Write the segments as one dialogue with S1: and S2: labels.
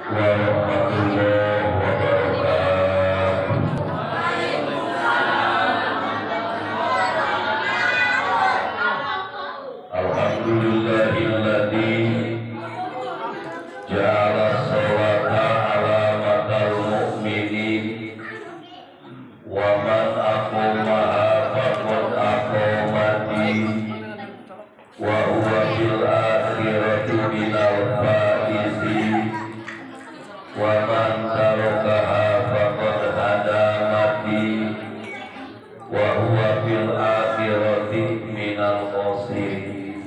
S1: warahmatullahi wabarakatuh. Alhamdulillahilladzi ja'ala sholata alamatal mu'minin wa man aqamaha faqad aqamati wa huwa fil akhirati minal faizin wa man tarakaha faqad hadamati wa huwa fil akhirati minal khasirin.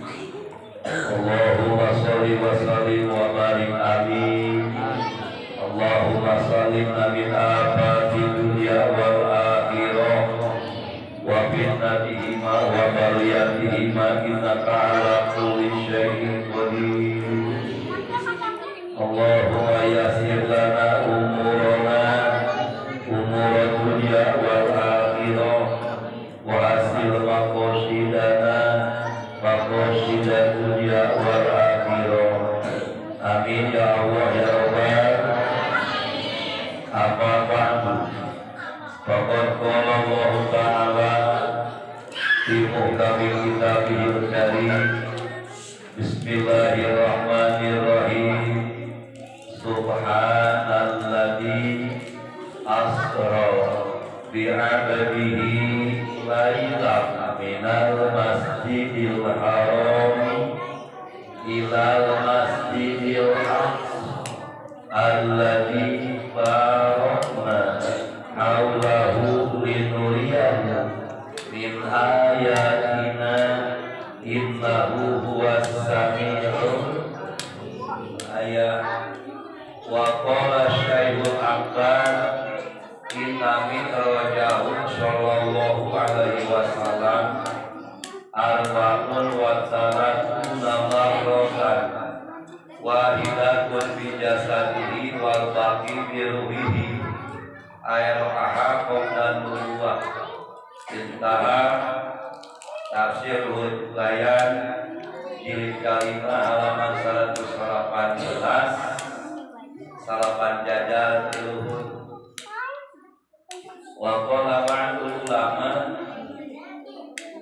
S1: Allahumma sholli wa sallim wa barik amin. Allahumma sallimna min afati dunya wal akhirah wa fitnatihima wa baliyatihima innaka ala kulli syai'in qadir. Allahumma yassir lana umurana umur dunya wal akhirah wa hasil maqasidana maqasidat dunya wal akhirah. Amin ya Allah ya Rabbal. Apa ba'du. Faqad qala Allah Ta'ala fi muhkamil kitabihil karim. Bismillahirrahmanirrahim. Subhanalladzi asra bi'abdihi lailan minal masjidil haram ilal masjidil aqsa alladzi barakna haulahu linuriyahu min ayatina innahu huwas sami'ul ayat. Wa qala Syaihul Akbar inna min raja'un sallallahu alaihi wasallam arba'un wa salatuna marratan wahidatun bi jasadihi wal baqi bi ruhihi ayat ahaqom dan nubuwah. Intaha tafsir Bayan jilid kalima halaman 118 salapan jajal tiluhur. Wa qala ba'dul ulama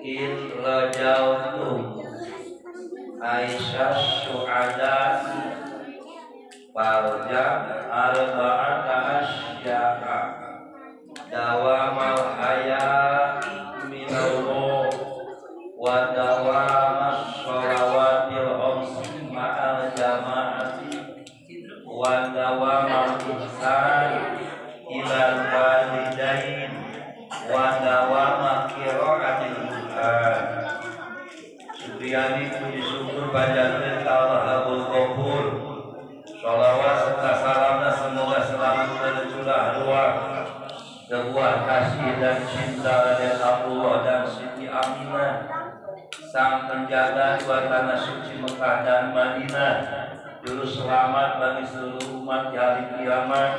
S1: in rajautum Aisyah syuhada farja arba'ata asya'a dawamal haya minallah wa dawamas sholawatil khamsi ma'al jama'ati wa dawamal ihsan ilal walidain wa dawama qira'atil Qur'an. Supriyadi puji syukur panjatkeun ka Allah Rabbul Ghafur. Shalawat serta salamna semoga selalu tercurah luar sebuah kasih dan cinta dari Allah dan Siti Aminah sang penjaga dua tanah suci Mekah dan Madinah, juru selamat bagi seluruh umat di hari kiamat,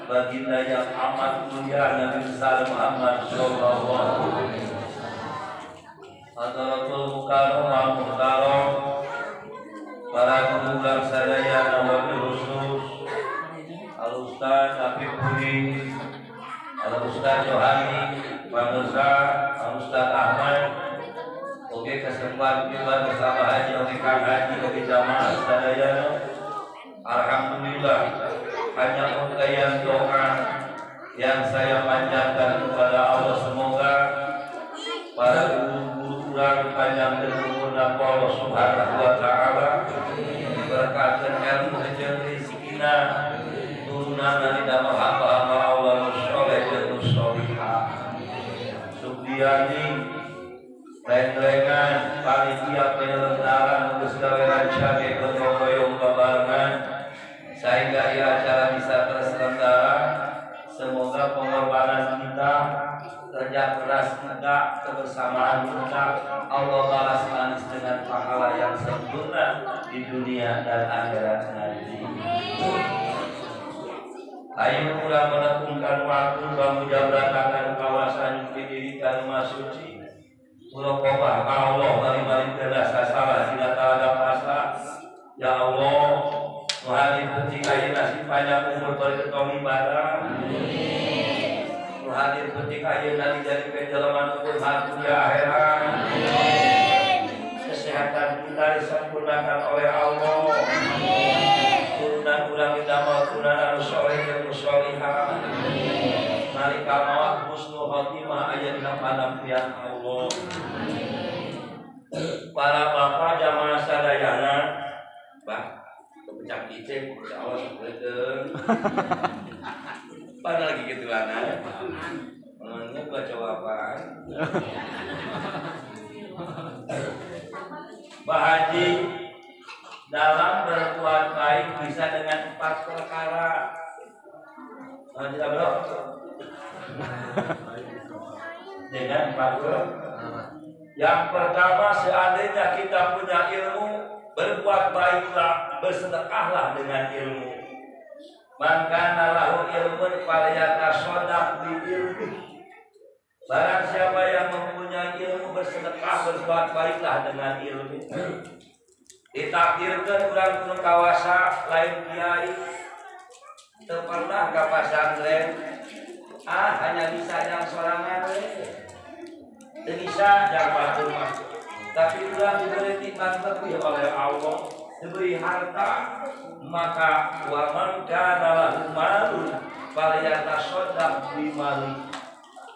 S1: baginda yang amat mulia Nabi besar Muhammad sallallahu alaihi wasallam. Hadratul Mukarram Muhtaram, para guru dan sadaya Nawawi khusus, Al-Ustaz Habib Budi, Al-Ustaz Johani, Pandosa, Al-Ustaz Ahmad. Oke, kesempatan kita bersama haji, oke Kang Haji, oke jamaah sadaya. Alhamdulillah, hanya ungkapan doa yang saya panjatkan kepada Allah, semoga para guru-guru panjang dan umur Allah Subhanahu wa Ta'ala berkatkan ilmu jeung rezekina turunan dari damel hamba-hamba Allah musholeh dan musholihah. Subdiani lengan panitia penyelenggara geus gawe rancage gotong-royong babarengan sehingga acara bisa terselenggara. Semoga pengorbanan kita, kerja keras kita, kebersamaan kita, Allah balas manis dengan pahala yang sempurna di dunia dan akhirat nanti. Ayo pula menekungkan waktu kamu jabratakan kawasan didirikan rumah suci. Muraqabah Allah balik-balik keras salah tidak ada pasal. Ya Allah, muhalif penting ayeuna nasib panjang umur berketong ibadah. Nu hadir penting ayeuna dijadikeun jelema nu beunghar dunia akhirat. Kesehatan kita disempurnakan oleh Allah. Turunan urang didamel turunan anu soleh jeung solihah. Nalika maot husnul khotimah aya dina panampian Allah. Para bapak jamaah sadayana, Pak, kepecah kicing, insyaallah sabeuteuh. Pada lagi gituan aja. Ini baca apaan? Pak Haji, dalam berbuat baik bisa dengan 4 perkara. Tidak bro? Dengan 4 perkara. Yang pertama, seandainya kita punya ilmu, berbuat baiklah, bersedekahlah dengan ilmu. Maka nalahu ilmun falyatasaddaq bi ilmi. Barang siapa yang mempunyai ilmu, bersedekah, berbuat baiklah dengan ilmu. Ditakdirkan urang kudu kawasa lain kiai, teu pernah ka pasantren, hanya bisa yang sorangan we. Teu bisa yang batur mah. Tapi urang diberi nikmat lebih oleh Allah, diberi harta, maka wa man kana lahu malun falyatasaddaq bi mali.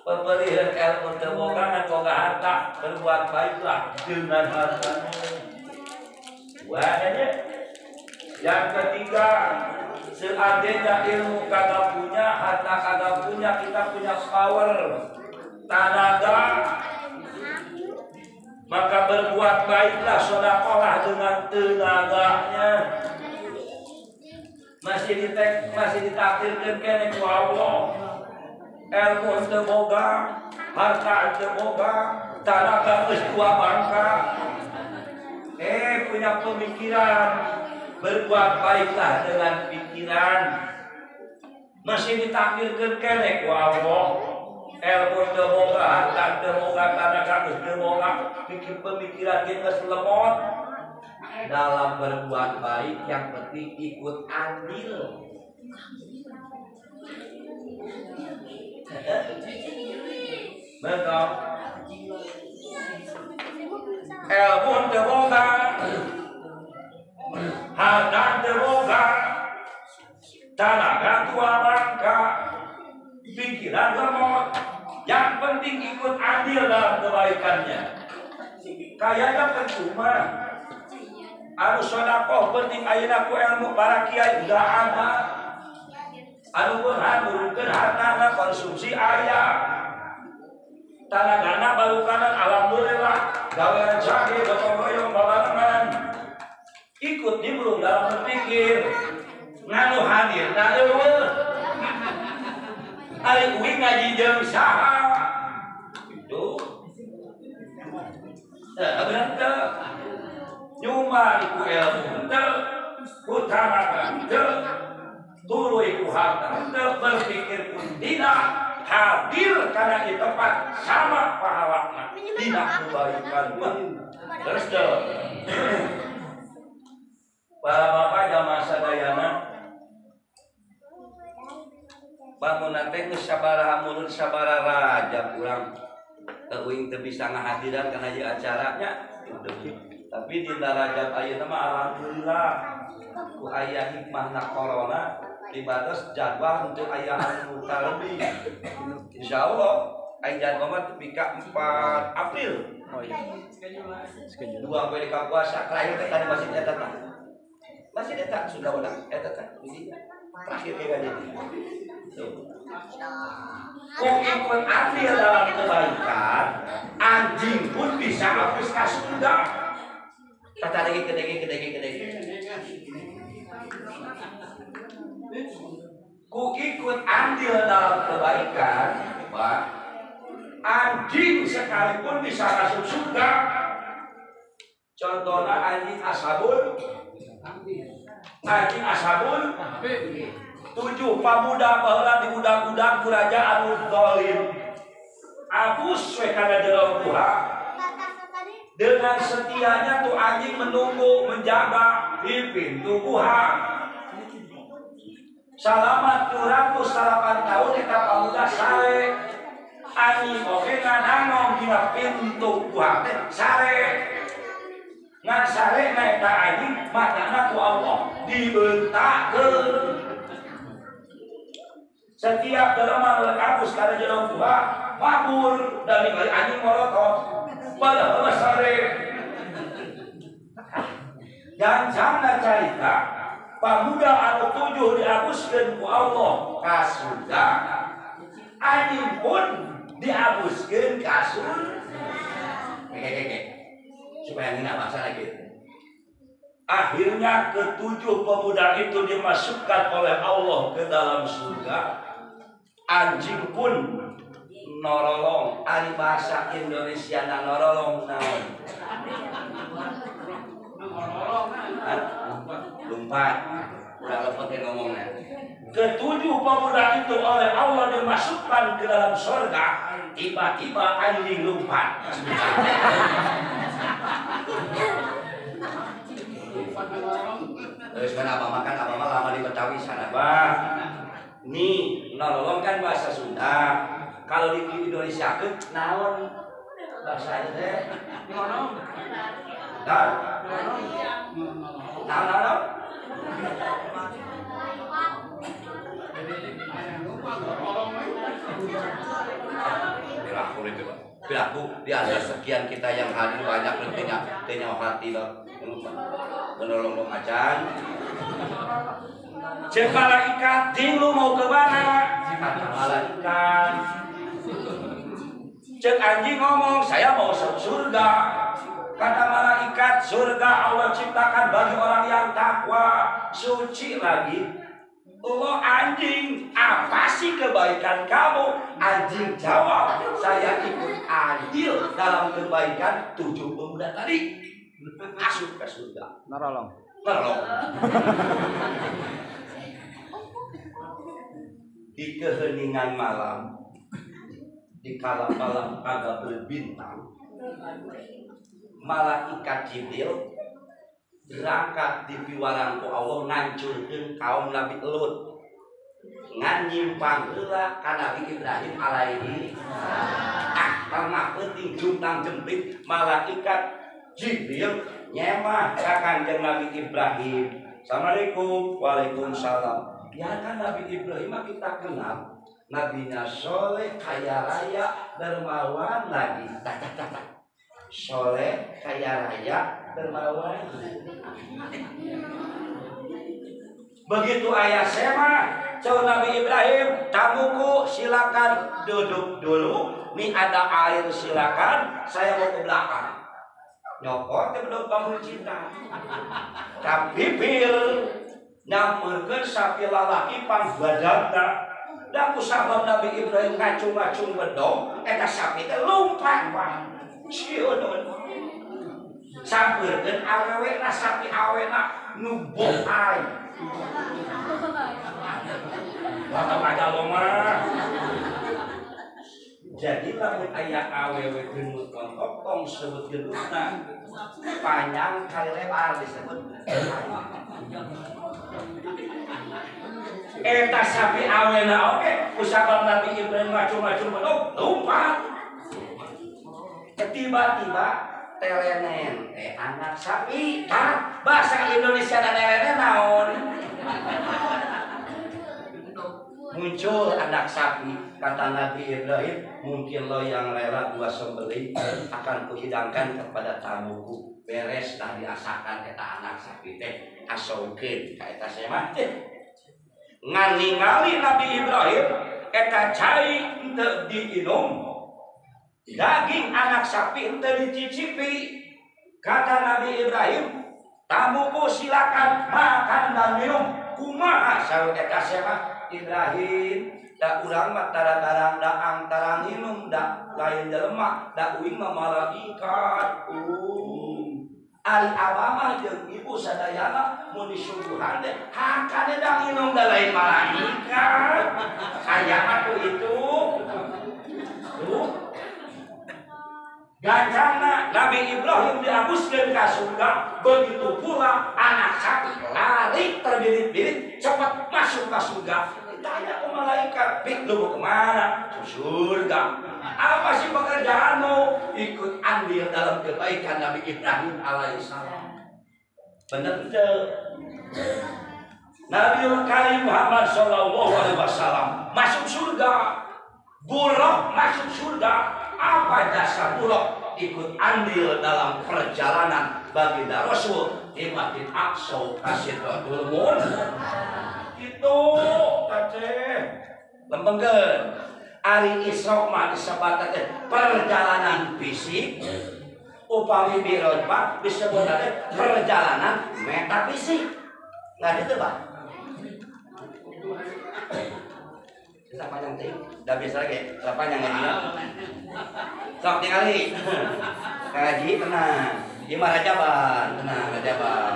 S1: Pemberian ilmu teu boga ngan boga harta, berbuat baiklah dengan hartanya. Wadahnya. Yang ketiga, seandainya ilmu kagak punya, harta kagak punya, kita punya power, tenaga, maka berbuat baiklah, sedekahlah dengan tenaganya. Masih ditakdirkan kene ku Allah. Ilmu teu boga, harta teu boga, tenaga geus tua bangka. Punya pemikiran, berbuat baiklah dengan pikiran. Masih ditakdirkan kene ku Allah. Ilmu teu boga, harta teu boga, tenaga geus teu boga, pemikiran geus lemot. Dalam berbuat baik yang penting ikut andil. Betul. Ilmu teu boga, harta teu boga, tenaga tua bangka, pikiran lemot. Yang penting ikut andil dalam kebaikannya. Kayaknya percuma. Anu sedekah penting ayeuna ku ilmu para kiai udah ada. Anu beunghar nurunkeun hartana konsumsi aya. Tanagana barukanan alhamdulillah gawe rezeki gotong royong babarengan. Ikut nimbrung dalam berpikir. Nganu hadirna eueuh. Ari uing ngaji jeung saha. Itu. Bener teu? Nyumbang ku ilmu teu, utamakan teu, tuluy ku harta teu, berpikir pun tidak, hadir karena di tempat sama pahalana, tidak kebaikan pun. Terus teu. Para bapak jamaah sadayana, bangunan teh geus sabaraha mulun sabaraha raja urang teu uing teu bisa ngahadiran kana ieu acaranya. Tapi di Rajab ayeuna mah alhamdulillah ku aya hikmahna corona dibatas jadwal untuk aya anu lebih. Insyaallah aya jadwal mah tepi ka 4 April. Oh iya. Dua poe ka puasa terakhir teh tadi masih eta tah. Masih eta sudah udah eta tah. Terakhir kayak gini. Kok ikut andil dalam kebaikan, anjing pun bisa hapus ka surga. Kata lagi kedegi. Ku ikut andil dalam kebaikan, Pak. Anjing sekalipun bisa masuk surga. Contohnya anjing ashabul. Anjing ashabul. 7 pamuda baheula di budak-budak kerajaan zalim. Abus we kana jero Tuhan. Dengan setianya tuh anjing menunggu, menjaga di pintu gua.
S2: Selama 208 tahun eta pamuda sare ani oge nganangong dina pintu gua teh sare ngan sare na eta anjing matana ku Allah dibeuntakeun. Setiap jelema nu kapus kana jero gua mabur dan ningali anjing morotot padahal sare. Dan jangan cerita pamuda anu 7 dihapuskeun ku Allah ka surga. Anjing pun dihapuskeun ka surga. Supaya ngina bahasa lagi. Akhirnya ketujuh pemuda itu dimasukkan oleh Allah ke dalam surga. Anjing pun norolong. Ari bahasa Indonesia na norolong naon? Lompat. Udah lepet ngomongnya. Ketujuh pemuda itu oleh Allah dimasukkan ke dalam surga. Tiba-tiba anjing lompat. Terus kenapa makan apa lama di Betawi sana? Bah, nih nolong kan bahasa Sunda. Kalau di Indonesia ke naon bahasa itu? Naon? Naon? Berlaku di ada sekian kita yang hadir banyak tanya hati loh menolong acan. Cek malaikat ting lu mau ke mana? Kata malaikat. Cek anjing ngomong saya mau surga. Kata malaikat surga Allah ciptakan bagi orang yang takwa suci lagi. Oh anjing, apa sih kebaikan kamu? Anjing jawab, saya ikut andil dalam kebaikan 7 pemuda tadi. Masuk ke surga.
S3: Narolong.
S2: Di keheningan malam, di kala malam agak berbintang, malaikat Jibril berangkat di piwarangku Allah ngancurkeun kaum Nabi Lut ngan nyimpang heula ka Nabi Ibrahim alaihi tamah penting juntang jemprit malaikat Jibril nyemah ka Kanjeng Nabi Ibrahim. Assalamualaikum. Waalaikumsalam. Ya kan Nabi Ibrahim kita kenal nabinya soleh, kaya raya, dermawan lagi. Soleh, kaya raya, dermawan. Begitu ayah sema, cowok Nabi Ibrahim, tamuku silakan duduk dulu. Nih ada air silakan, saya mau ke belakang. Nyokot kedua bangun cinta. Tapi pil nyamurkeun sapi lalaki pangbadagna. Da ku sabab Nabi Ibrahim ngacung-ngacung bedong, eta sapi teh lompat wae. Cieun. Sampeurkeun awewena sapi awena nu boai. Waktu aja lo mah. Jadi lamun aya awewe geunut kontok tong sebut geunutna panjang kali lebar disebut. Eta sapi awena oke kusabab Nabi Ibrahim macung-macung bedog lompat. Tiba-tiba telenen anak sapi. Bahasa Indonesia dan telenen naon? Muncul anak sapi, kata Nabi Ibrahim, mungkin lo yang rela gua sembelih akan kuhidangkan kepada tamuku. Beres dah diasakan eta anak sapi teh asaukeun ka eta semah teh. Ngali-ngali Nabi Ibrahim eta cai henteu diinum. Daging anak sapi henteu dicicipi. Kata Nabi Ibrahim, tamuku silakan makan dan minum. Kumaha saur eta semah? Ibrahim, da urang mah tarang-tarang daang tarang minum da lain jelema da uing mah malaikat. Ari abah mah jeung ibu sadayana mun disuguhan teh hakane da minum da lain malaikat. Aya mah itu. Tuh. Ganjana Nabi Ibrahim dihapuskan ke surga, begitu pula anak sapi lari terbirit-birit cepat masuk ke surga. Ditanya ke malaikat, "Pik, lu mau kemana?" "Ke surga." "Apa sih pekerjaanmu?" "Ikut andil dalam kebaikan Nabi Ibrahim alaihissalam." Benar betul. Nabi Karim Muhammad Sallallahu Alaihi Wasallam masuk surga, Buruk masuk surga. Apa jasa Buruk? Ikut andil dalam perjalanan baginda Rasul di Masjid Aqsa Kasidul Mun. Itu teh lempengkeun. Ari Isra mah disebut perjalanan fisik. Upami Mi'raj Pak disebut perjalanan metafisik. Nggak gitu Pak? Bisa panjang ting, udah biasa lagi. Udah panjang lagi. Sok tinggali. Ngaji tenang. Gimana Rajaban? Tenang Rajaban.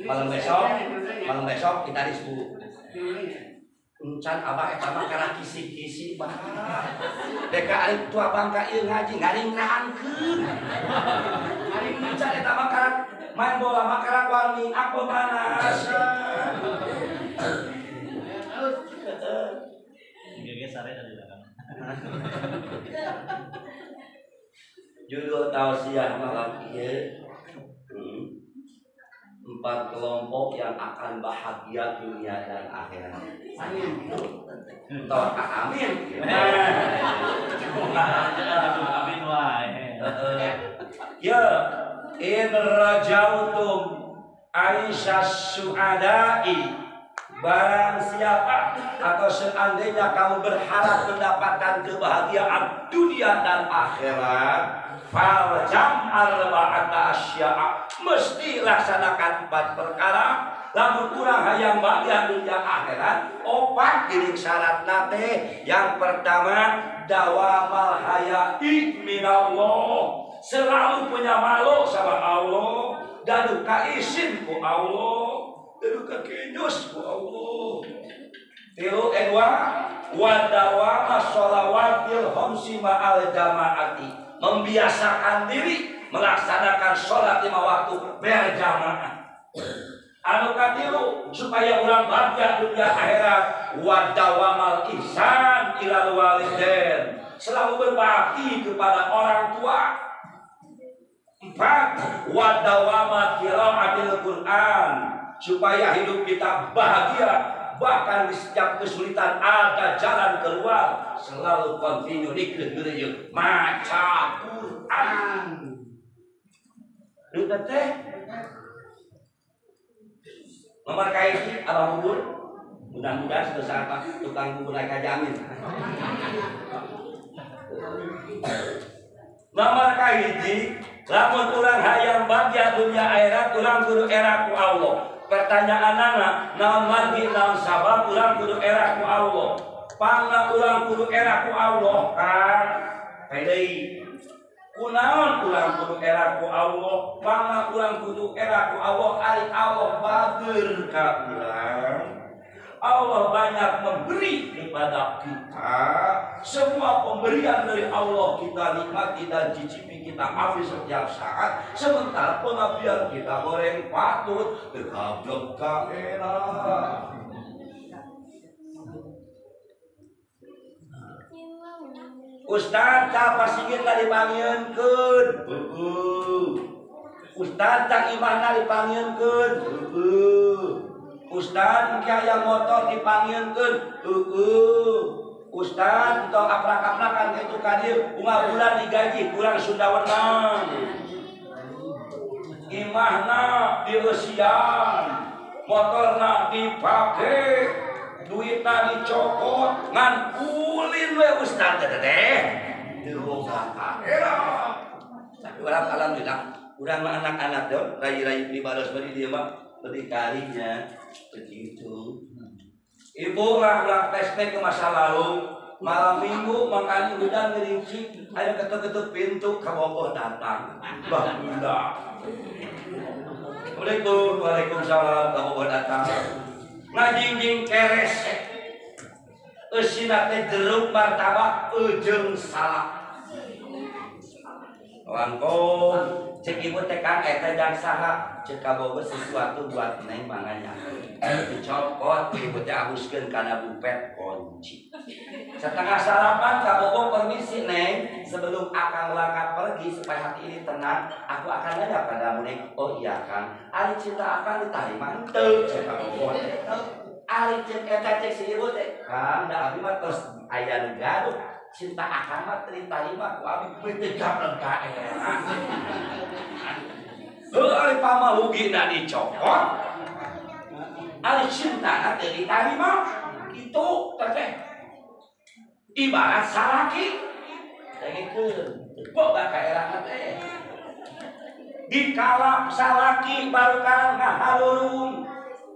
S2: Malam besok kita disebut. Encan abah eta mah kana kisi-kisi bah. Deka ari tua bangka ieu ngaji ngaringrankeun. Ari encan eta mah kana main bola mah kana warning apa panas. Judul tausiah malam ieu 4 kelompok yang akan bahagia dunia dan akhirat. Amin. Amin. Amin wae. Ya, in rajautum Aisyah su'adai. Barang siapa atau seandainya kamu berharap mendapatkan kebahagiaan dunia dan akhirat, faljam arba'ata asya'a, mesti laksanakan 4 perkara. Lamun kurang hayang bahagia dunia akhirat, 4 diri syarat nate. Yang pertama, dawamal haya'i minallah, selalu punya malu sama Allah, dan kaisin ku Allah, dan kekinyus ku Allah. Tilu kedua, wadawama sholawatil khamsi ma'al jamaati, membiasakan diri melaksanakan sholat 5 waktu berjamaah. Anu katilu supaya orang bahagia dunia akhirat, wadawamal ihsan ilal walidain, selalu berbakti kepada orang tua. 4, wadawama qiraatil Quran, supaya hidup kita bahagia, bahkan di setiap kesulitan ada jalan keluar, selalu continue dikeun maca Quran. Ribet teh. Nomor kaiji abang bubur, mudah-mudahan sudah saat tukang bubur naik jamin. Nomor kaiji, lamun urang hayang bahagia dunia akhirat, urang kudu era ku Allah. Pertanyaanana, naon margi naon sabab urang kudu era ku Allah? Pangna urang kudu era ku Allah kan? Deui. Kunaon urang kudu era ku Allah? Pangna urang kudu era ku Allah, ari Allah bager ka urang. Allah banyak memberi kepada kita. Semua pemberian dari Allah kita nikmati dan cicipi, kita ambil setiap saat. Sementara pengabdian kita goreng patut degablek ka enak. Ustaz tak pasigin tadi dipanggieunkeun. Ustaz tak imahna dipanggieunkeun. Ustaz engke aya motor dipanggieunkeun. Ustaz tong aprak-aprakan kitu ka dieu, bunga bulan digaji kurang Sunda wenang. Imahna dieusian, motorna dipake, duitna dicokot, ngan ulin we Ustaz teh. Diroga ka era. Tapi urang alhamdulillah, urang mah anak-anak dong, rai-rai pribados bari dieu mah berdikarinya begitu. Ibu nggak flashback ke masa lalu, malam minggu makan hujan ngerinci, ada ketuk-ketuk pintu kabogoh datang, Mbak Bunda. Assalamualaikum, waalaikumsalam, kabogoh datang. Ngajingjing keres, eusina teh jeruk martabak ujung salak. Langkung cek ibu tekan eta jang saha cek kaboga sesuatu buat neng manganya dicopot ibu teh abuskeun kana bupet kunci setengah salapan kabogo permisi neng sebelum akang langkah pergi supaya hati ini tenang aku akan nanya padamu neng oh iya kang ari cinta akan diterima henteu cek kabogo ari cek eta cek si ibu teh kang da abi mah terus aya nu gaduh cinta akan mah diterima ku abi betegap lengka era ari pamalugina dicopot ari cinta teh diterima itu teh ibarat salaki dengekeun kok baka era teh dikala salaki baru karang ngahalurung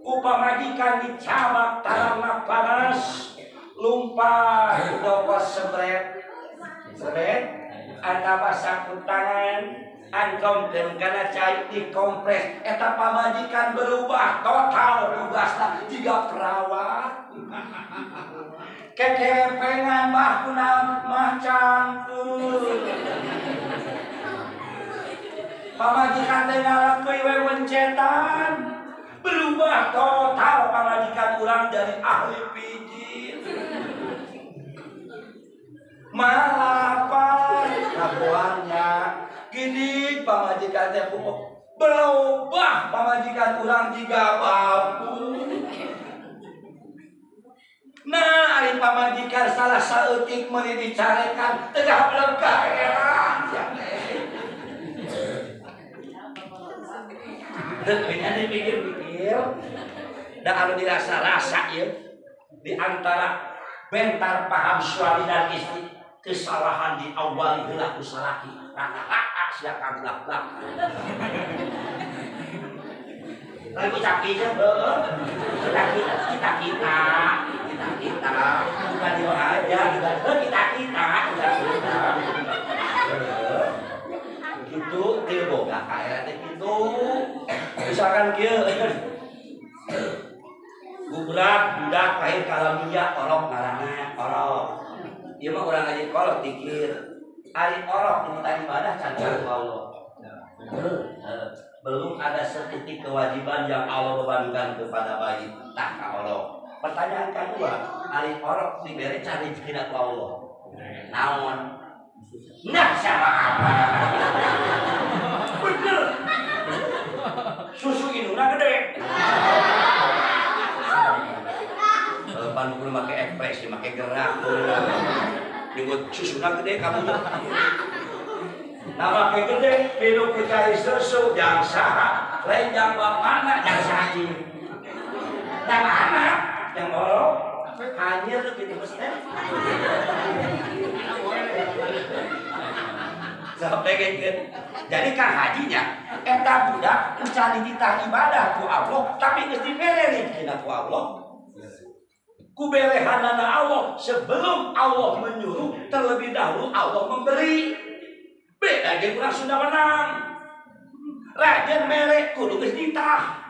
S2: ku pamajikan dicabak tarangna panas lumpah doa sebret ada basah tangan angkongkeun kana cai dikompres eta pamajikan berubah total tugasna jiga perawat kekepengan mah kunaon mah cangkeun pamajikan teh ngalakeun wewencetan berubah total pamajikan urang dari ahli pijit malapan kabuannya gini pamajikan teh berubah pamajikan urang jiga babu nah ari pamajikan salah saeutik meuli dicarekan tengah lega era Hanya dipikir-pikir dan anu dirasa-rasa ya di antara bentar paham suami dan istri kesalahan di awal heula ku salaki rata-rata sia kablak-blak lagi cakinya kita bukan dia aja kita gitu dia boga kayak gitu misalkan kieu budak lahir kalamiah orok ngaranna orok ieu mah urang aja kolot dikir ari orok nu tadi ibadah cancan Allah belum ada setitik kewajiban yang Allah bebankan kepada bayi tak ka Allah pertanyaan kedua ari orok dibere cari rezeki ku Allah naon nah sama apa bener susu induna gede pan kudu make ekspresi make gerak nyebut susuna gede kamu nama make gede minum cai susu jang saha lain jang bapana jang saji jang anak jang borok hanyir gitu mesti jadi kan hajinya eta budak mencari ditah ibadah ku Allah tapi geus dibere rezekina ku Allah ku berehanana Allah sebelum Allah menyuruh terlebih dahulu Allah memberi beda jeung urang Sunda menang rajen mere kudu geus ditah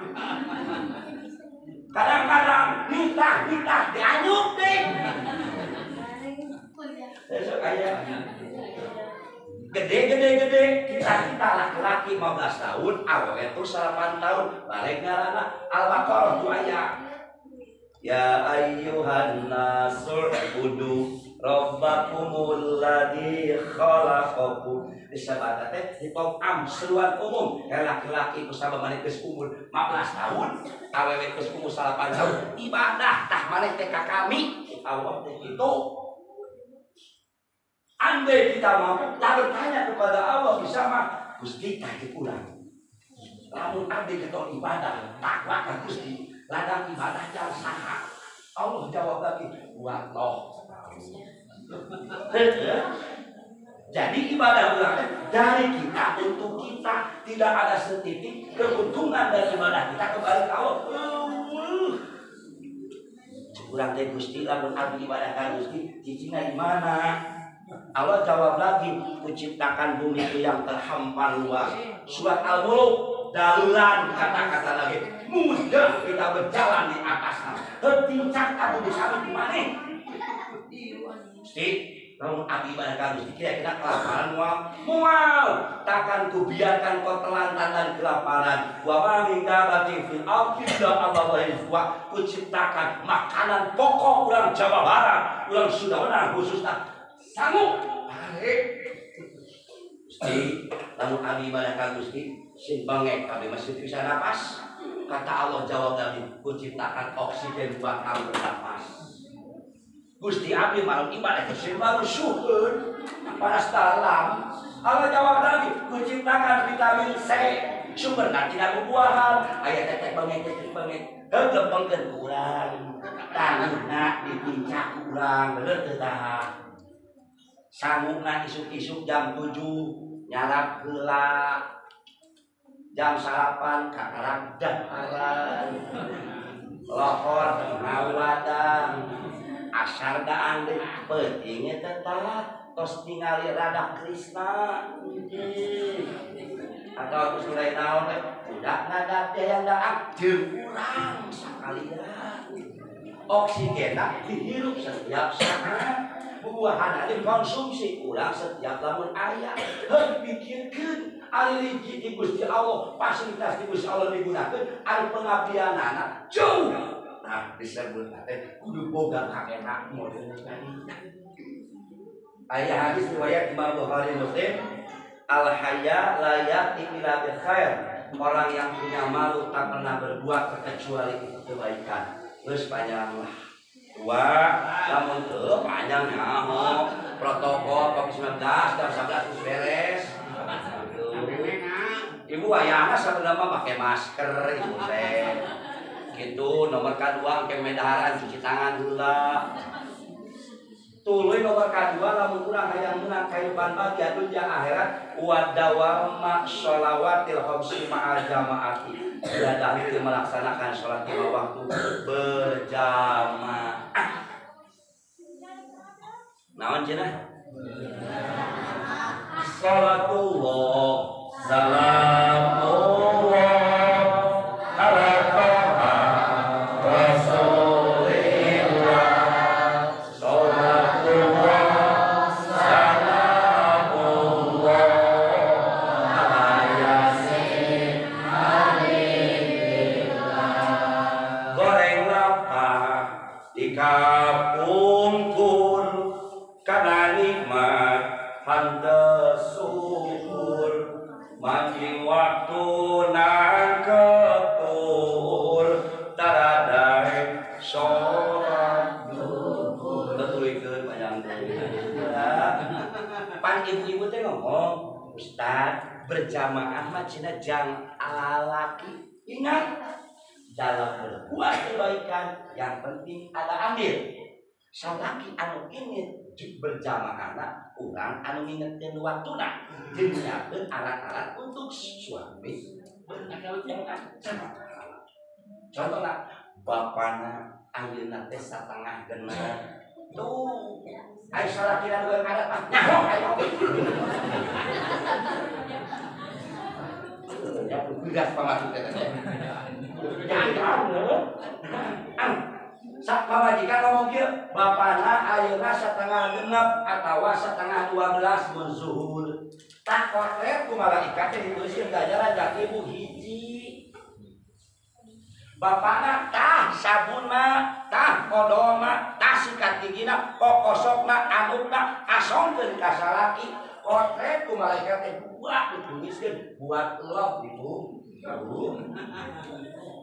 S2: kadang-kadang nitah dianyuk deh besok aya gede kita laki-laki 15 tahun awewe itu 8 tahun balik ngaranna Al-Baqarah tu aya ya ayyuhan nasul ubudu rabbakumul ladzi khalaqakum disebut teh di am seluan umum laki-laki ku sababaraha geus umur 15 tahun awewe geus umur 8 tahun ibadah tah maneh teh ka kami Allah teh kitu. Andai kita mampu, tak bertanya kepada Allah bisa mah Gusti tadi pulang. Lamun abdi keton ibadah, takwa ka Gusti, ladang ibadah jang saha. Allah jawab lagi, wallah. Jadi ibadah ulang dari kita untuk kita tidak ada setitik keuntungan dari ibadah kita kembali ke Allah. Kurang teh Gusti lamun abdi ibadah ka Gusti, cicingna di mana? Allah jawab lagi, kuciptakan bumi itu yang terhampar luas. Surat Al-Mulk, dalulan kata-kata lagi, mudah kita berjalan di atasnya. Tertincak atau bisa di mana? Gusti, Lamun abdi ibadah Gusti kira-kira kelaparan mual takkan ku biarkan kau telantan dan kelaparan wa ma min dabatin fil ardi illa Allah wa ku ciptakan makanan pokok urang Jawa Barat urang Sunda khususna sangu baik Gusti lamun abdi ibadah Gusti sin bangek abdi masih bisa napas kata Allah jawab Nabi ku ciptakan oksigen buat kamu bernapas Gusti abdi malam ibadah kesin baru suhun panas dalam Allah jawab lagi ku ciptakan vitamin C sumber nanti tina buahan aya tetek bangek heuh bangkeun urang tanahna dipincak urang bener teu tah sanguna isuk-isuk jam 7 nyalap heula jam 8 kakarak daharan lohor ngawadang asal da ande pentingnya tetap tos ningali rada Krisna atau aku mulai naon udah nada yang daang jeung urang sakalian oksigenna dihirup setiap saat buahan dikonsumsi urang setiap lamun aya heuh pikirkeun ari di Gusti Allah fasilitas di Gusti Allah digunakeun ari pengabdianana jauh nah disebut teh kudu boga kakek model tadi aya hadis riwayat Imam Bukhari Muslim al hayya la ya'ti illa bil khair orang yang punya malu tak pernah berbuat kecuali kebaikan geus panjang lah tua lamun teu panjang nyaho protokol Covid-19 jam 11 geus beres ibu ayana sabenerna make masker ibu teh gitu nomor kedua ke medaharan cuci tangan heula tuluy nomor kedua lamun urang hayang meunang kahirupan bahagia dunya akhirat wa dawama sholawatil khamsi ma'al jamaati ibadah itu melaksanakan salat 5 waktu berjamaah naon cenah salatullah salamullah ala ibu-ibu teh ngomong Ustaz berjamaah mah cenah jang alaki ingat dalam berbuat kebaikan yang penting ada ambil salaki anu ingin berjamaah urang anu ngingetkeun waktuna jeung nyiapkeun alat-alat untuk suami berjamaah contohna bapana anjeunna teh satengah genep tuh ai salaki dan gue ngadat mah nyaho ayo ya tugas pamajikan teh jangan sak pamajikan ngomong kieu bapana ayeuna satengah genep atawa satengah 12 mun zuhur tah potret ku malaikat teh dituliskeun ganjaran jak ibu hiji bapana tah sabunna tah kodona tah sikat gigina kokosokna anukna asongkeun ka salaki potret ku malaikat teh buat dituliskeun buat Allah ibu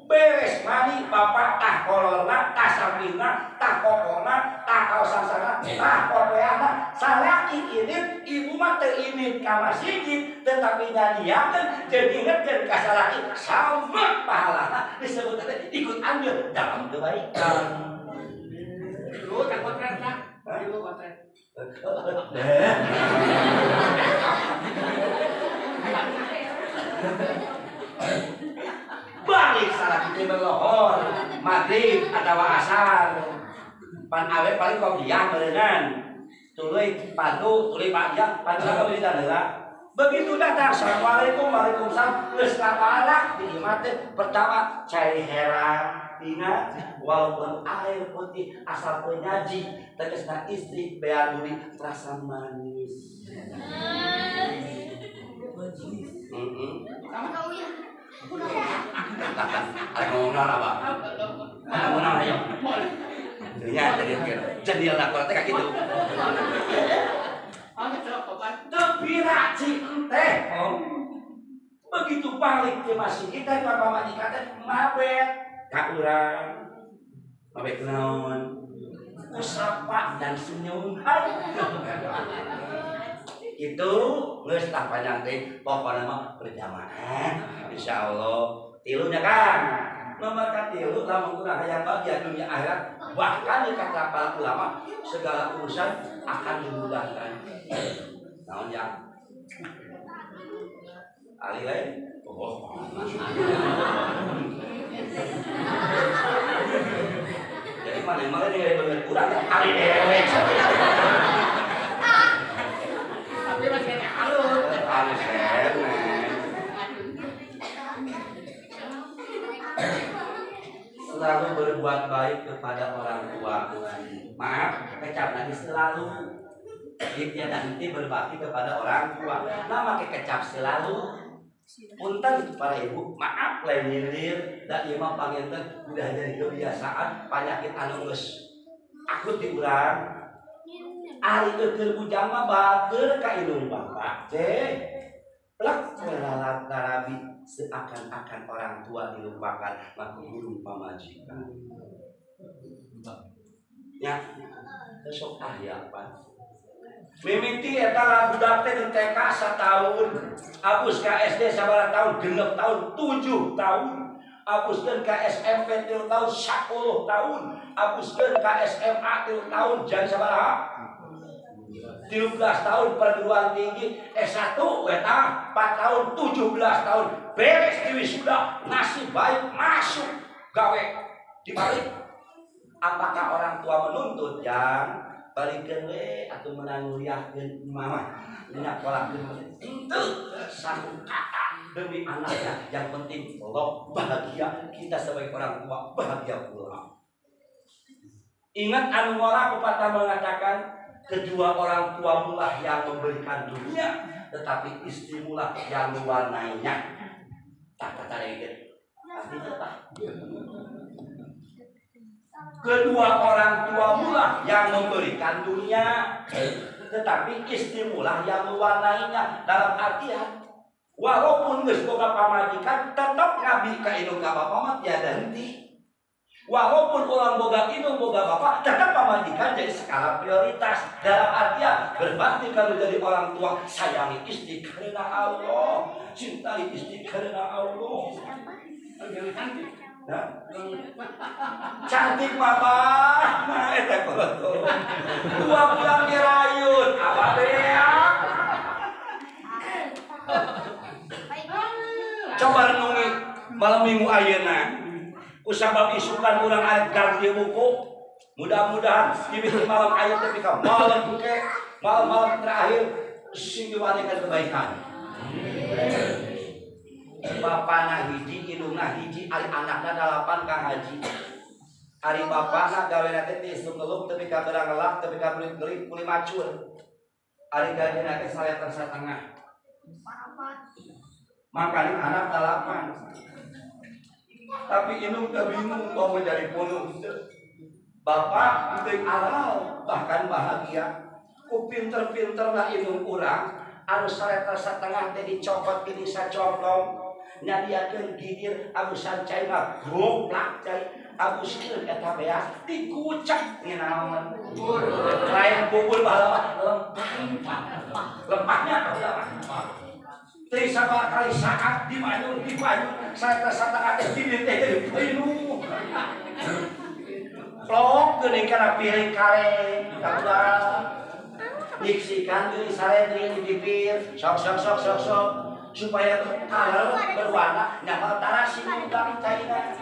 S2: beres mani bapak tah kolorna tah sampingna tah kokona tah kaosansana tah popeana salaki ini ibu mah teu imit ka masjid tetapi nyadiakeun jeung ingetkeun ka salaki sama pahalana disebut teh ikut andil dalam kebaikan lu tak potret tak lu potret balik salah kita berlohor maghrib atau asar pan awe paling kopiah berenang tuluy padu tuluy panjang padu apa bisa heula begitu datang assalamualaikum waalaikumsalam geus kapalak di imah teh pertama cai heran ingat walaupun air putih asal penyaji tegasna istri bea duri rasa manis. Aku ngomong apa? Aku ngomong ayo. Nya jadi anak teh kayak gitu. Tepira teh. Begitu balik ke masih kita ke pamajikan teh mabet ka urang. Mabet naon? Usapa dan senyum. Itu geus tah panjang teh pokona mah berjamaah insyaallah. Tilunya Kang. Nomor katilu lamun urang hayang bahagia dunia akhirat bahkan di kata para ulama segala urusan akan dimudahkan. Naon ya? Ali lain. Oh. Jadi mana ini bener kurang ali dewe. Tapi masih kena halus. Halus selalu berbuat baik kepada orang tua. Maaf, kecap nanti selalu. Dia nanti berbakti kepada orang tua. Nama kecap selalu. Punten para ibu, maaf lain nyilir dan imam panginten udah jadi kebiasaan penyakit anu geus akut di urang. Ari keur bujang mah bager ka indung bapak teh. Plak melalat tarabi seakan-akan orang tua dilupakan maka burung pamajikan. Ya, besok aya apa? Mimiti eta budak teh di TK 1 tahun, apus ka SD sabaraha tahun, 6 tahun, 7 tahun. Apuskeun ka SMP 3 tahun, 10 tahun. Apuskeun ka SMA 3 tahun, jadi sabaraha? 13 tahun perguruan tinggi S1 eta 4 tahun 17 tahun beres di wisuda nasib baik masuk gawe dibalik. Apakah orang tua menuntut yang balikkeun we atuh meunang nguliahkeun mama nyakolahkeun itu satu kata demi anaknya yang penting Allah bahagia kita sebagai orang tua bahagia pula. Ingat anu ngora pepatah mengatakan kedua orang tua mulah yang memberikan dunia, tetapi istri mulah yang mewarnainya. Tak kata lagi. Artinya apa? Kedua orang tua mulah yang memberikan dunia, tetapi istri mulah yang mewarnainya. Dalam artian, walaupun geus boga pamajikan, tetap ngabdi ka indung ka bapa mah tiada henti. Walaupun orang boga indung boga bapak, tetap pamajikan jadi skala prioritas. Dalam artian berbakti kalau jadi orang tua, sayangi istri karena Allah, cintai istri karena Allah. Nah, cantik mama, nah itu kalau 2 bulan dirayun, apa deh? Coba renungi malam minggu ayeuna. Kusabab isukan urang aya ganti buku. Mudah-mudahan di malam ayat ketika malam buke, malam terakhir sing diwarikan kebaikan. Bapana hiji, indungna hiji, ari anakna 8 Kang Haji. Ari bapana gawena teh isuk ngelup tepi ka berang ngelak, tepi ka beulit kuli macur. Ari gadina teh 1,5 setengah. Makanya anak 8. Tapi indung teh bingung mau menjadi punung. Bapak teu aral bahkan bahagia. Ku pinter-pinterna indung urang anu 1,5 setengah teh dicopot gini sacopong. Nyadiakeun gidir abusan cai mah goblak cai. Abuskeun eta beas dikucek nginaon. Lain bubur baheula lempah. Lempahnya apa? Teh sabaraha kali saat di Bandung saya tersatak teh di teh penuh. Plok geuning kana piring kaleng kabar. Diksikan deui sare deui di bibir, sok supaya kalem berwarna nyamal tarasi udang caina.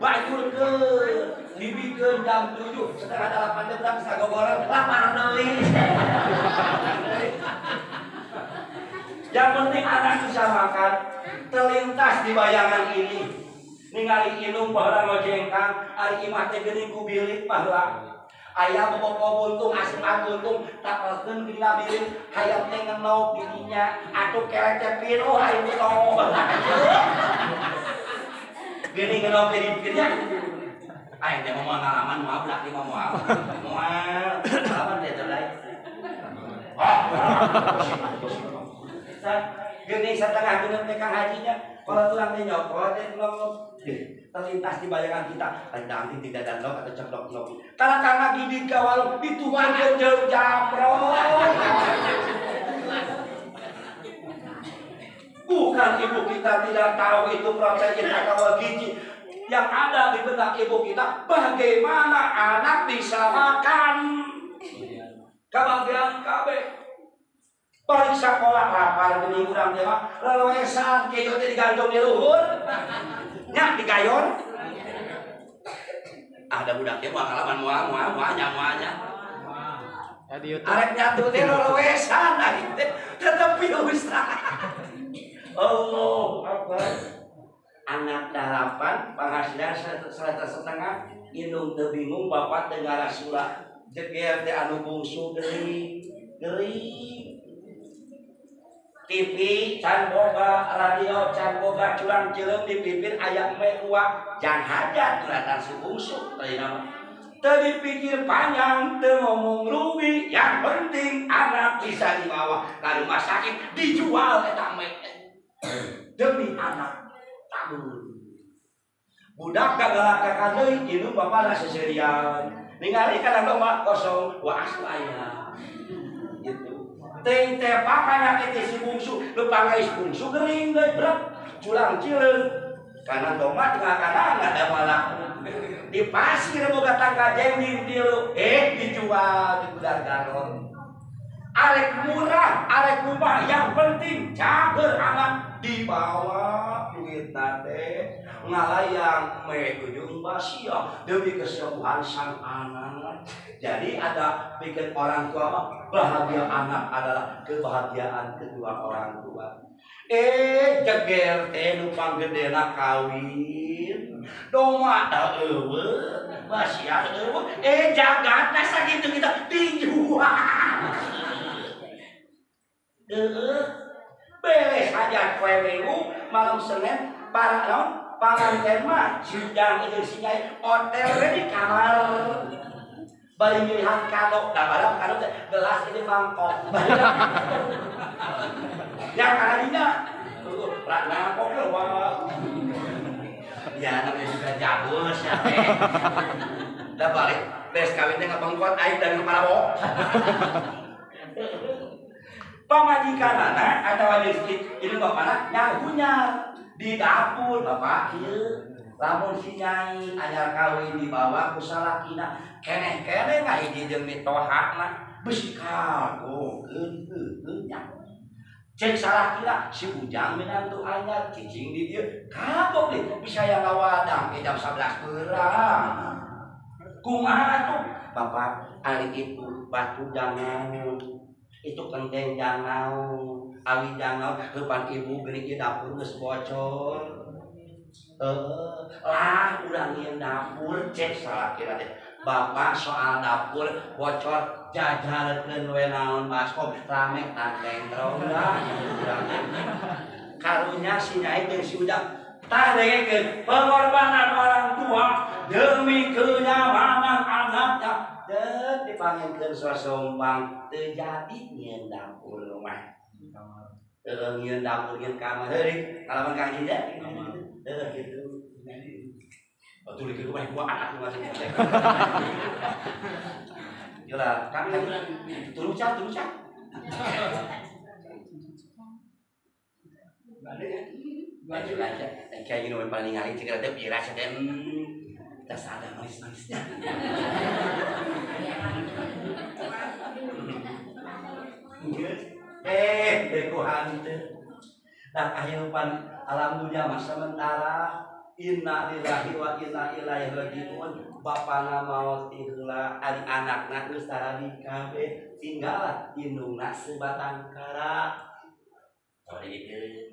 S2: Bajurkeun dibikeun jam 7 setengah 8 teh berang sagogoreun lapar deui. Yang penting anak bisa makan, terlintas di bayangan ini. ningali inung baheula ngojengkang ari imah teh geuning ku bilik baheula aya bobo buntung asma buntung tapalkeun dina bilik hayang teh ngenauk dirinya atuh kelek teh pinuh ari buto geuning ngenauk dirinya aing teh mau ngalaman moal belah di moal ngalaman teh teh geuning satengah genep teh Kang Hajinya kalau tulang teh nyokot teh terlintas di bayangan kita nanti tidak danok atau ceplok-ceplok karena Kang Gidi kawal itu jeung japro bukan ibu kita tidak tahu itu protein atau gizi yang ada di benak ibu kita bagaimana anak bisa makan kebahagiaan kabeh balik sekolah rapal geuning urang teh mah lelewesan kieu teh digantong di luhur nya digayon ada budak teh moal ngalaman moalnya arek nyatu teh lelewesan ari teh tetepi ustaz Allahu Akbar anak dalapan penghasilan 1,5 indung teu bingung bapak teu ngarasula jeger teh anu bungsu geuring TV can boga radio can boga curang cileum di pipin aya meh uak jan hajat kelihatan si bungsu teh nama teu dipikir panjang teu ngomong rugi yang penting anak bisa dibawa ka rumah sakit dijual eta meh demi anak tabur budak gagalak deui indung bapana seserian ningali kana domba kosong waas aya gitu ting teh pakana teh si bungsu leupangeis bungsu geuring deui brek culang cileun kana domba tengah kana ada malah di pasir boga tangga jending tilu dijual di gudang garon arek murah arek rumah yang penting cager anak dibawa duit teh ngalayang meh ujung basia demi kesembuhan sang anak jadi ada bikin orang tua bahagia anak adalah kebahagiaan kedua orang tua jeger teh nu panggedena kawin doma da eueuh basia eueuh jagatna sakitu kita dijual beres aja kue minggu malam Senin para naon panganten mah sidang itu sinyai hotel di kamar bari milihan kado da kado gelas ini mangkok yang kadinya pernah pokok wah ya namanya juga jagus ya da balik beres kawin teh ngabengkot air dari kepala bok pamajikanana atawa ini bapana nyahunya di dapur bapak kieu lamun si nyai anyar kawin dibawa ku salakina keneh-keneh ngah hiji jeung mitohana beusi kagogeun nya cek salakina si bujang minantu anyar cicing di dieu kabog deui bisa yang ngawadang ke jam 11 beurang kumaha tuh bapak ari itu batu jangan itu penting jangan awi jangan depan ibu beri di dapur geus bocor lah urang ieu dapur cek salah kira teh bapak soal dapur bocor jajalkeun we naon baskom rame tanteng ronda karunya si nyai jeung si ujang tah dengekeun pengorbanan orang tua demi kenyamanan anaknya dek dipanggilkeun sosombang teu jadi nyieun dapur mah nyieun dapur nyieun kamar heureuk ngalaman Kang Jinja gitu betul itu mah gua anak masih teh yola Kang turun cak balik aja kayak gini paling ngali cek teh pira teh tas ada manis-manisnya dekuhan teh dan kehidupan alam dunia masa sementara inna lillahi wa inna ilaihi rajiun bapana maot heula ari anakna geus tarabi kabeh tinggal indungna sebatang kara sore dieu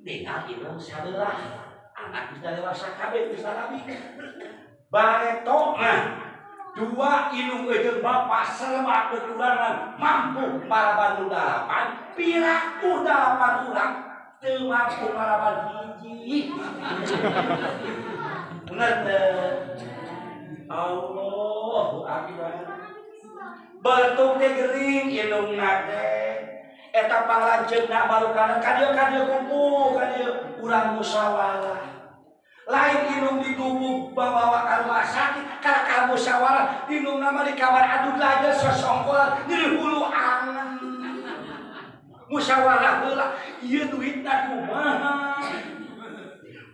S2: tinggal indung sabelah anak bisa dewasa kabeh bisa rabi. Bareto dua ilung jeung bapak serba kekurangan mampu maraban dalapan piraku dalapan urang teu mampu maraban hiji. Bener teh. Allahu akbar. Bertung teh gering ilungna teh. Eta panglanceukna barokana kadieu kumpul kadieu urang musyawarah. Lain inung ditubuk bawa ka rumah sakit karena kamu musyawarah inung nama di kamar adu belajar sesongkolan di hulu angan musyawarah heula ieu duitna kumaha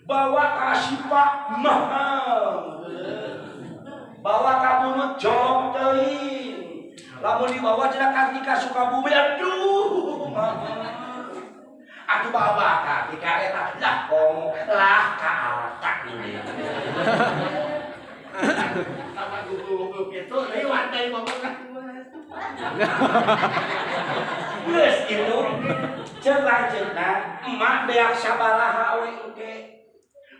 S2: bawa ka sipa mahal bawa ka bunut jolok teuing lamun dibawa cenah Kartika Sukabumi aduh aku bawa Kartika eta lah kong lah ka tak ini. Apa gugu-gugu gitu lewat dari ngomong. Geus itu ceuk-ceukna emak beak sabaraha we engke.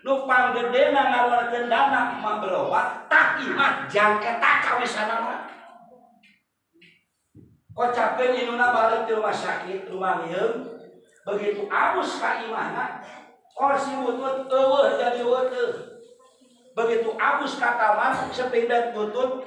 S2: Nu panggedena ngaluarkeun dana emak berobat tak imah jang eta kawisanana. Kocapkeun inuna balik di rumah sakit rumah ngieum begitu abus ka imahna kursi butut eueuh jadi weuteuh begitu abus ka kamar sepindah butut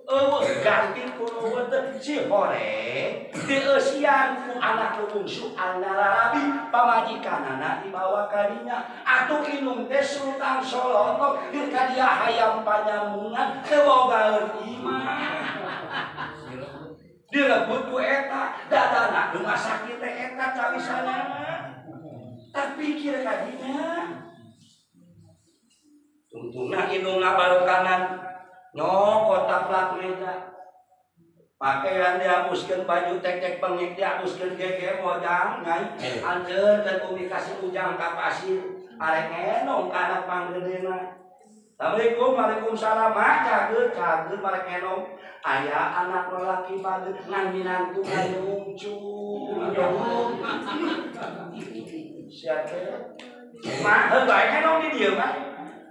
S2: eueuh ganti kudu weuteuh si hore dieusian ku anak bungsu Alnarabi pamajikanana dibawa ka dinya atuh inung teh Sultan Solono di ka dia hayam panyamungan teu bogaeun imah direbut ku eta dadana rumah sakit teh eta cawisanana tak pikir kadinya tuntuna indungna barokanan nyokotak plat meja pakaian dihapuskeun baju tek-tek pengik dihapuskeun gege mojang nyai anjeurkeun komunikasi ujang ka pasir arek ngenong ka anak panggedena. Assalamualaikum, waalaikumsalam. Cager marek ngenong. Aya anak lelaki bageut ngan minantu anu muncul. Sia teh. Mah heuh bae ngenong di dieu mah.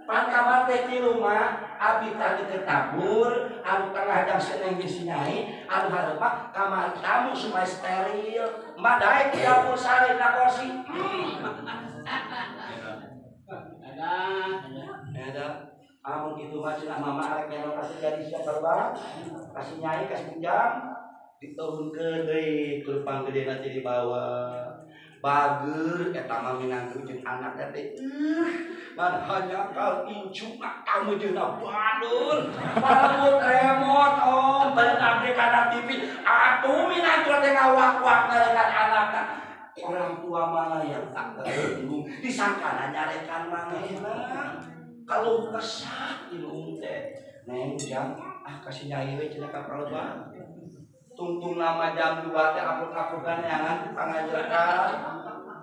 S2: Pan kamar teh di rumah abdi tadi ketabur, anu tengah jam seneng geus nyai, anu hareup kamar tamu supaya steril. Mbak daek di dapur sare na kursi. Ada. Amun kitu mah cenah mama arek ngelong kasih jadi siapa barang kasih nyai kasih ujang diteunkeun deui keur panggedena teh dibawa bager eta mah minangtu jeung anak teh man hanya kal incu kamu jeung badur parabot remote om beunang kana TV atuh minangtu teh ngawak-wak ngarekan anakna orang tua mana yang tak bingung disangkana nyarekan manehna kalau kesah ilmu teh neng jam kasih nyai we cenah ka palebang tungtung nama jam 2 teh apluk-aplukan neangan pangajaran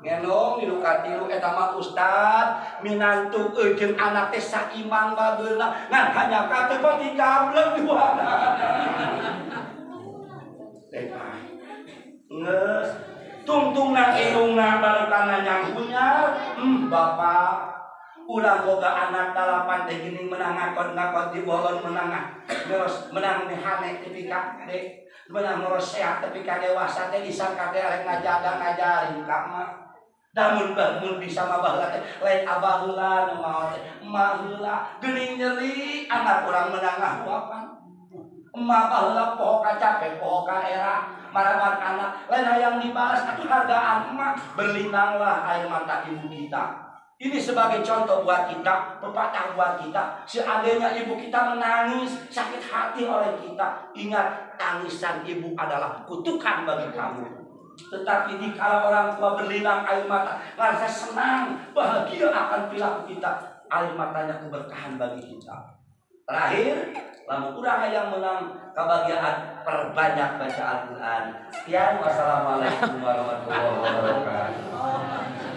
S2: ngenong di lukatilu eta mah ustad minantu jeung anak teh saimang bageuna ngan hanya ka teu pati gablek duana teh geus tungtungna indungna barekana nyang punya bapak ulah boga anak dalapan teh geuning menang ngakon-ngakon di bolon menang terus menang hane tepi ka dek menang ngurus sehat tepi ka dewasa teh disangka teh arek ngajaga ngajarin ka mah damun mun bisa mah baheula teh lain abah heula nu maot teh emah heula geuning nyeri anak urang menang ngahuapan emah baheula poho ka capek poho ka era maraban anak lain hayang dibalas atuh hargaan emah berlinanglah air mata ibu kita. Ini sebagai contoh buat kita, pepatah buat kita. Seandainya ibu kita menangis, sakit hati oleh kita, ingat tangisan ibu adalah kutukan bagi kamu. Tetapi jika orang tua berlinang air mata, rasa senang, bahagia akan perilaku kita, air matanya keberkahan bagi kita. Terakhir, lamun urang yang menang kebahagiaan, perbanyak baca Al-Quran. Sekian, wassalamualaikum warahmatullahi wabarakatuh.